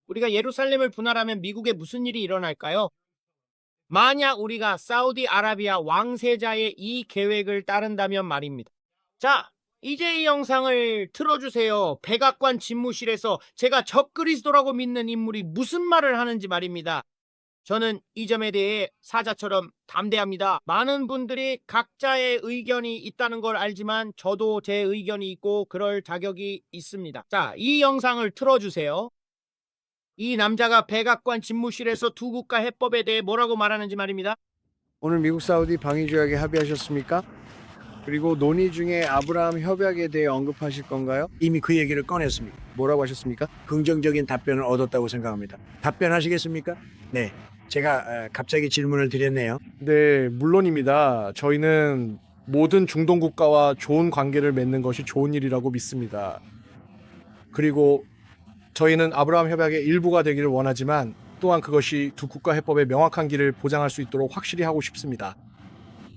우리가 예루살렘을 분할하면 미국에 무슨 일이 일어날까요? 만약 우리가 사우디아라비아 왕세자의 이 계획을 따른다면 말입니다. 자, 이제 이 영상을 틀어주세요. 백악관 집무실에서 제가 적그리스도라고 믿는 인물이 무슨 말을 하는지 말입니다. 저는 이 점에 대해 사자처럼 담대합니다. 많은 분들이 각자의 의견이 있다는 걸 알지만 저도 제 의견이 있고 그럴 자격이 있습니다. 자, 이 영상을 틀어주세요. 이 남자가 백악관 집무실에서 두 국가 해법에 대해 뭐라고 말하는지 말입니다. 오늘 미국 사우디 방위 조약에 합의하셨습니까? 그리고 논의 중에 아브라함 협약에 대해 언급하실 건가요? 이미 그 얘기를 꺼냈습니다. 뭐라고 하셨습니까? 긍정적인 답변을 얻었다고 생각합니다. 답변하시겠습니까? 네. 제가 갑자기 질문을 드렸네요. 네, 물론입니다. 저희는 모든 중동 국가와 좋은 관계를 맺는 것이 좋은 일이라고 믿습니다. 그리고 저희는 아브라함 협약의 일부가 되기를 원하지만 또한 그것이 두 국가 해법의 명확한 길을 보장할 수 있도록 확실히 하고 싶습니다.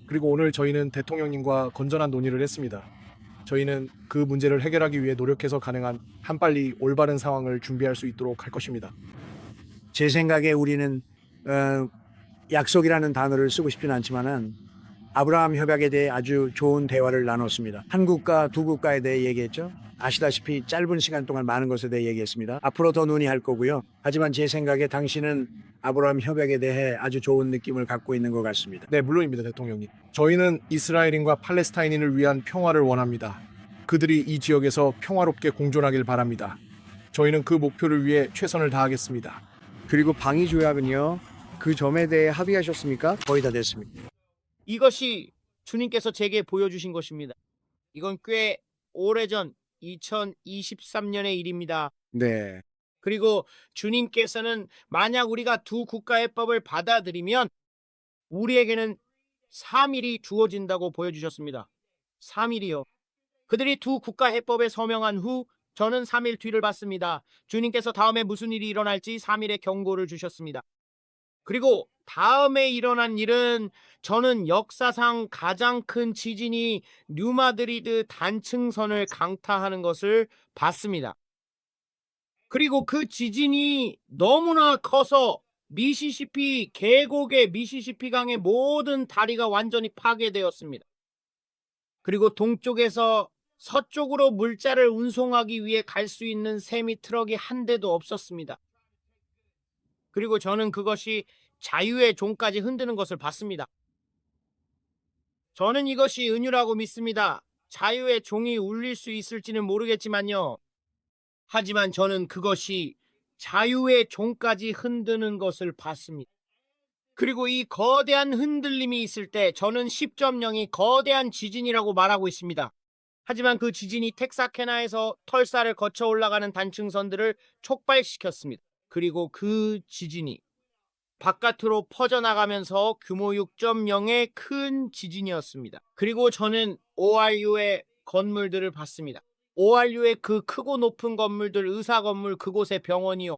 그리고 오늘 저희는 대통령님과 건전한 논의를 했습니다. 저희는 그 문제를 해결하기 위해 노력해서 가능한 한빨리 올바른 상황을 준비할 수 있도록 할 것입니다. 제 생각에 우리는 약속이라는 단어를 쓰고 싶지는 않지만은 아브라함 협약에 대해 아주 좋은 대화를 나눴습니다. 한 국가, 두 국가에 대해 얘기했죠. 아시다시피 짧은 시간 동안 많은 것에 대해 얘기했습니다. 앞으로 더 논의할 거고요. 하지만 제 생각에 당신은 아브라함 협약에 대해 아주 좋은 느낌을 갖고 있는 것 같습니다. 네, 물론입니다, 대통령님. 저희는 이스라엘인과 팔레스타인인을 위한 평화를 원합니다. 그들이 이 지역에서 평화롭게 공존하길 바랍니다. 저희는 그 목표를 위해 최선을 다하겠습니다. 그리고 방위 조약은요? 그 점에 대해 합의하셨습니까? 거의 다 됐습니다. 이것이 주님께서 제게 보여주신 것입니다. 이건 꽤 오래전 2023년의 일입니다. 네. 그리고 주님께서는 만약 우리가 두 국가 해법을 받아들이면 우리에게는 3일이 주어진다고 보여주셨습니다. 3일이요. 그들이 두 국가 해법에 서명한 후 저는 3일 뒤를 봤습니다. 주님께서 다음에 무슨 일이 일어날지 3일의 경고를 주셨습니다. 그리고 다음에 일어난 일은 저는 역사상 가장 큰 지진이 뉴마드리드 단층선을 강타하는 것을 봤습니다. 그리고 그 지진이 너무나 커서 미시시피 계곡의 미시시피강의 모든 다리가 완전히 파괴되었습니다. 그리고 동쪽에서 서쪽으로 물자를 운송하기 위해 갈 수 있는 세미 트럭이 한 대도 없었습니다. 그리고 저는 그것이 자유의 종까지 흔드는 것을 봤습니다. 저는 이것이 은유라고 믿습니다. 자유의 종이 울릴 수 있을지는 모르겠지만요. 하지만 저는 그것이 자유의 종까지 흔드는 것을 봤습니다. 그리고 이 거대한 흔들림이 있을 때 저는 10.0이 거대한 지진이라고 말하고 있습니다. 하지만 그 지진이 텍사케나에서 털사를 거쳐 올라가는 단층선들을 촉발시켰습니다. 그리고 그 지진이 바깥으로 퍼져나가면서 규모 6.0의 큰 지진이었습니다. 그리고 저는 ORU의 건물들을 봤습니다. ORU의 그 크고 높은 건물들, 의사 건물, 그곳의 병원이요.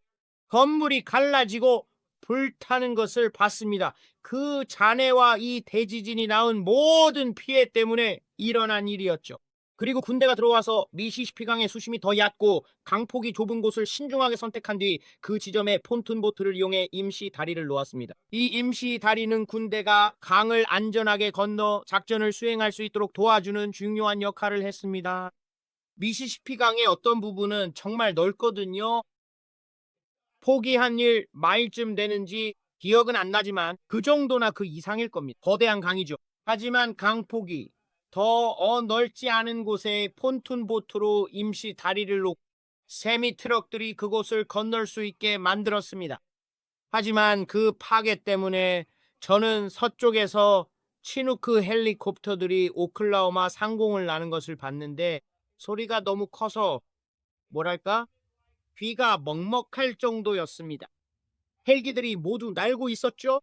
건물이 갈라지고 불타는 것을 봤습니다. 그 잔해와 이 대지진이 낳은 모든 피해 때문에 일어난 일이었죠. 그리고 군대가 들어와서 미시시피강의 수심이 더 얕고 강폭이 좁은 곳을 신중하게 선택한 뒤 그 지점에 폰툰보트를 이용해 임시 다리를 놓았습니다. 이 임시 다리는 군대가 강을 안전하게 건너 작전을 수행할 수 있도록 도와주는 중요한 역할을 했습니다. 미시시피강의 어떤 부분은 정말 넓거든요. 폭이 한 1마일쯤 되는지 기억은 안 나지만 그 정도나 그 이상일 겁니다. 거대한 강이죠. 하지만 강폭이 더 넓지 않은 곳에 폰툰보트로 임시 다리를 놓고 세미 트럭들이 그곳을 건널 수 있게 만들었습니다. 하지만 그 파괴 때문에 저는 서쪽에서 치누크 헬리콥터들이 오클라호마 상공을 나는 것을 봤는데 소리가 너무 커서 뭐랄까? 귀가 먹먹할 정도였습니다. 헬기들이 모두 날고 있었죠?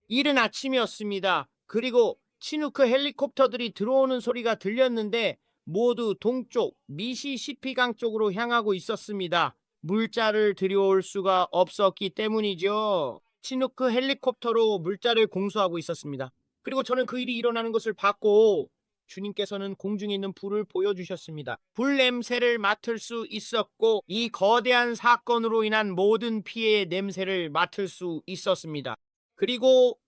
이른 아침이었습니다. 그리고 치누크 헬리콥터들이 들어오는 소리가 들렸는데 모두 동쪽 미시시피강 쪽으로 향하고 있었습니다. 물자를 들여올 수가 없었기 때문이죠. 치누크 헬리콥터로 물자를 공수하고 있었습니다. 그리고 저는 그 일이 일어나는 것을 봤고 주님께서는 공중에 있는 불을 보여주셨습니다. 불 냄새를 맡을 수 있었고 이 거대한 사건으로 인한 모든 피해의 냄새를 맡을 수 있었습니다. 그리고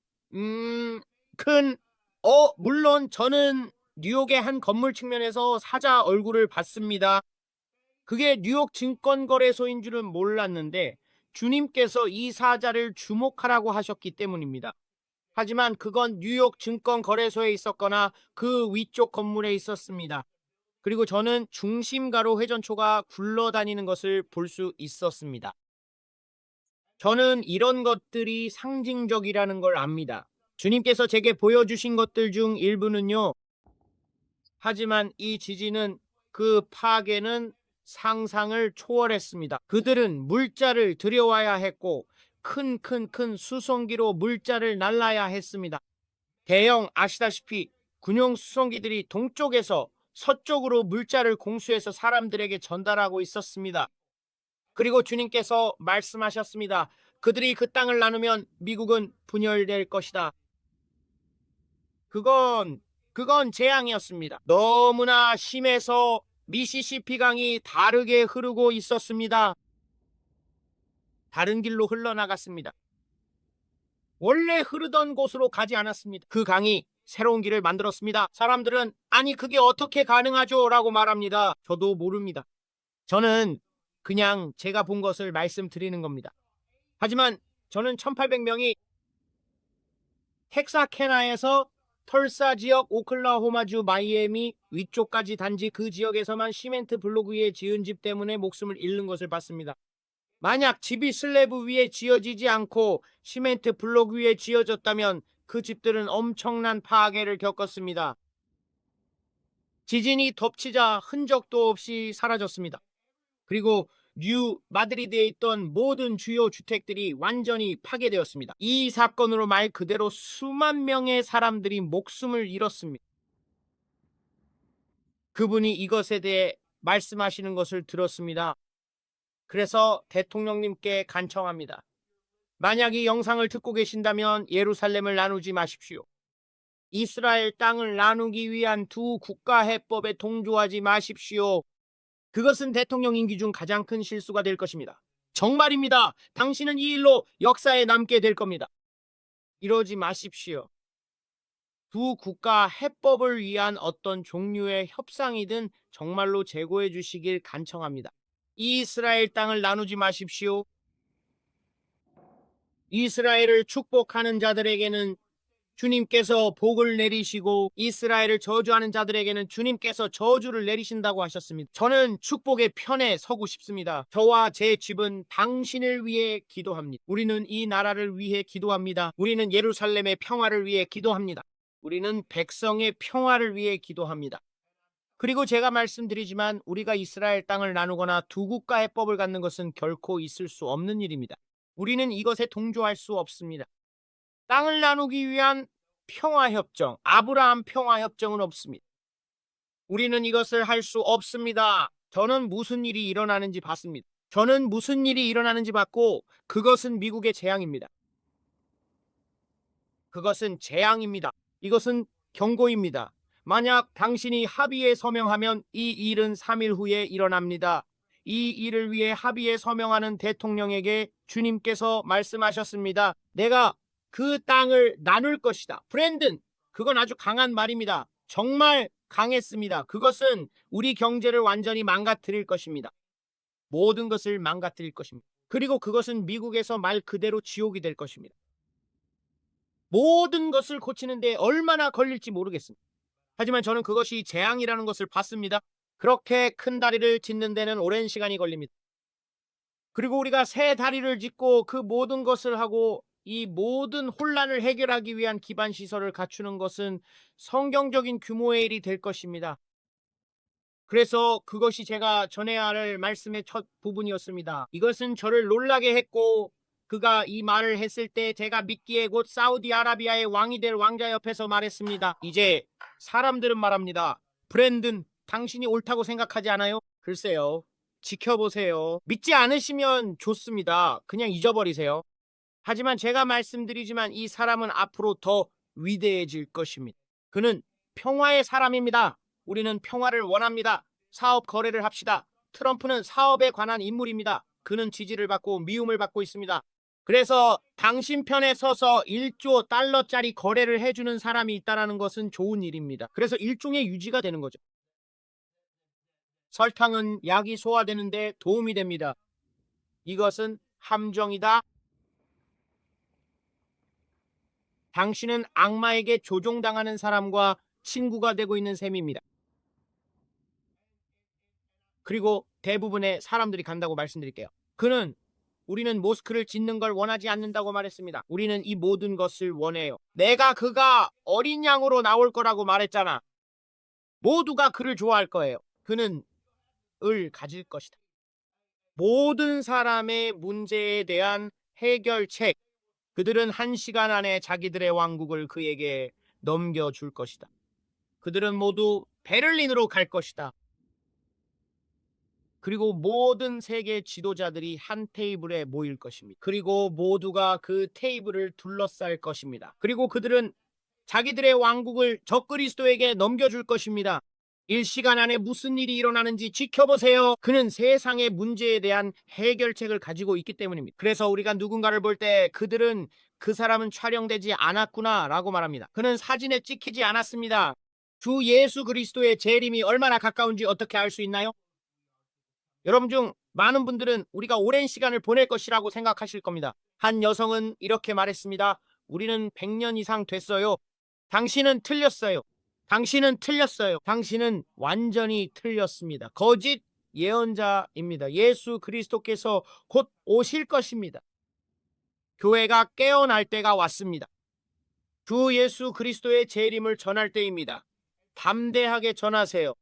물론 저는 뉴욕의 한 건물 측면에서 사자 얼굴을 봤습니다. 그게 뉴욕 증권거래소인 줄은 몰랐는데 주님께서 이 사자를 주목하라고 하셨기 때문입니다. 하지만 그건 뉴욕 증권거래소에 있었거나 그 위쪽 건물에 있었습니다. 그리고 저는 중심가로 회전초가 굴러다니는 것을 볼 수 있었습니다. 저는 이런 것들이 상징적이라는 걸 압니다. 주님께서 제게 보여주신 것들 중 일부는요. 하지만 이 지진은 그 파괴는 상상을 초월했습니다. 그들은 물자를 들여와야 했고 큰 수송기로 물자를 날라야 했습니다. 아시다시피 군용 수송기들이 동쪽에서 서쪽으로 물자를 공수해서 사람들에게 전달하고 있었습니다. 그리고 주님께서 말씀하셨습니다. 그들이 그 땅을 나누면 미국은 분열될 것이다. 그건 재앙이었습니다. 너무나 심해서 미시시피 강이 다르게 흐르고 있었습니다. 다른 길로 흘러나갔습니다. 원래 흐르던 곳으로 가지 않았습니다. 그 강이 새로운 길을 만들었습니다. 사람들은 아니 그게 어떻게 가능하죠? 라고 말합니다. 저도 모릅니다. 저는 그냥 제가 본 것을 말씀드리는 겁니다. 하지만 저는 1800명이 텍사케나에서 털사 지역, 오클라호마주, 마이애미 위쪽까지 단지 그 지역에서만 시멘트 블록 위에 지은 집 때문에 목숨을 잃는 것을 봤습니다. 만약 집이 슬래브 위에 지어지지 않고 시멘트 블록 위에 지어졌다면 그 집들은 엄청난 파괴를 겪었습니다. 지진이 덮치자 흔적도 없이 사라졌습니다. 그리고 뉴 마드리드에 있던 모든 주요 주택들이 완전히 파괴되었습니다. 이 사건으로 말 그대로 수만 명의 사람들이 목숨을 잃었습니다. 그분이 이것에 대해 말씀하시는 것을 들었습니다. 그래서 대통령님께 간청합니다. 만약 이 영상을 듣고 계신다면 예루살렘을 나누지 마십시오. 이스라엘 땅을 나누기 위한 두 국가 해법에 동조하지 마십시오. 그것은 대통령 임기 중 가장 큰 실수가 될 것입니다. 정말입니다. 당신은 이 일로 역사에 남게 될 겁니다. 이러지 마십시오. 두 국가 해법을 위한 어떤 종류의 협상이든 정말로 제고해 주시길 간청합니다. 이스라엘 땅을 나누지 마십시오. 이스라엘을 축복하는 자들에게는 주님께서 복을 내리시고 이스라엘을 저주하는 자들에게는 주님께서 저주를 내리신다고 하셨습니다. 저는 축복의 편에 서고 싶습니다. 저와 제 집은 당신을 위해 기도합니다. 우리는 이 나라를 위해 기도합니다. 우리는 예루살렘의 평화를 위해 기도합니다. 우리는 백성의 평화를 위해 기도합니다. 그리고 제가 말씀드리지만 우리가 이스라엘 땅을 나누거나 두 국가 해법을 갖는 것은 결코 있을 수 없는 일입니다. 우리는 이것에 동조할 수 없습니다. 땅을 나누기 위한 평화협정, 아브라함 평화협정은 없습니다. 우리는 이것을 할 수 없습니다. 저는 무슨 일이 일어나는지 봤습니다. 저는 무슨 일이 일어나는지 봤고 그것은 미국의 재앙입니다. 그것은 재앙입니다. 이것은 경고입니다. 만약 당신이 합의에 서명하면 이 일은 3일 후에 일어납니다. 이 일을 위해 합의에 서명하는 대통령에게 주님께서 말씀하셨습니다. 내가 그 땅을 나눌 것이다. 브랜든, 그건 아주 강한 말입니다. 정말 강했습니다. 그것은 우리 경제를 완전히 망가뜨릴 것입니다. 모든 것을 망가뜨릴 것입니다. 그리고 그것은 미국에서 말 그대로 지옥이 될 것입니다. 모든 것을 고치는데 얼마나 걸릴지 모르겠습니다. 하지만 저는 그것이 재앙이라는 것을 봤습니다. 그렇게 큰 다리를 짓는 데는 오랜 시간이 걸립니다. 그리고 우리가 새 다리를 짓고 그 모든 것을 하고 이 모든 혼란을 해결하기 위한 기반 시설을 갖추는 것은 성경적인 규모의 일이 될 것입니다. 그래서 그것이 제가 전해야 할 말씀의 첫 부분이었습니다. 이것은 저를 놀라게 했고 그가 이 말을 했을 때 제가 믿기에 곧 사우디아라비아의 왕이 될 왕자 옆에서 말했습니다. 이제 사람들은 말합니다. 브랜든, 당신이 옳다고 생각하지 않아요? 글쎄요. 지켜보세요. 믿지 않으시면 좋습니다. 그냥 잊어버리세요. 하지만 제가 말씀드리지만 이 사람은 앞으로 더 위대해질 것입니다. 그는 평화의 사람입니다. 우리는 평화를 원합니다. 사업 거래를 합시다. 트럼프는 사업에 관한 인물입니다. 그는 지지를 받고 미움을 받고 있습니다. 그래서 당신 편에 서서 1조 달러짜리 거래를 해주는 사람이 있다는 것은 좋은 일입니다. 그래서 일종의 유지가 되는 거죠. 설탕은 약이 소화되는 데 도움이 됩니다. 이것은 함정이다. 당신은 악마에게 조종당하는 사람과 친구가 되고 있는 셈입니다. 그리고 대부분의 사람들이 간다고 말씀드릴게요. 그는 우리는 모스크를 짓는 걸 원하지 않는다고 말했습니다. 우리는 이 모든 것을 원해요. 내가 그가 어린 양으로 나올 거라고 말했잖아. 모두가 그를 좋아할 거예요. 그는 을 가질 것이다. 모든 사람의 문제에 대한 해결책. 그들은 1시간 안에 자기들의 왕국을 그에게 넘겨줄 것이다. 그들은 모두 베를린으로 갈 것이다. 그리고 모든 세계 지도자들이 한 테이블에 모일 것입니다. 그리고 모두가 그 테이블을 둘러쌀 것입니다. 그리고 그들은 자기들의 왕국을 적그리스도에게 넘겨줄 것입니다. 1시간 안에 무슨 일이 일어나는지 지켜보세요. 그는 세상의 문제에 대한 해결책을 가지고 있기 때문입니다. 그래서 우리가 누군가를 볼 때 그들은 그 사람은 촬영되지 않았구나 라고 말합니다. 그는 사진에 찍히지 않았습니다. 주 예수 그리스도의 재림이 얼마나 가까운지 어떻게 알 수 있나요? 여러분 중 많은 분들은 우리가 오랜 시간을 보낼 것이라고 생각하실 겁니다. 한 여성은 이렇게 말했습니다. 우리는 100년 이상 됐어요. 당신은 틀렸어요. 당신은 틀렸어요. 당신은 완전히 틀렸습니다. 거짓 예언자입니다. 예수 그리스도께서 곧 오실 것입니다. 교회가 깨어날 때가 왔습니다. 주 예수 그리스도의 재림을 전할 때입니다. 담대하게 전하세요.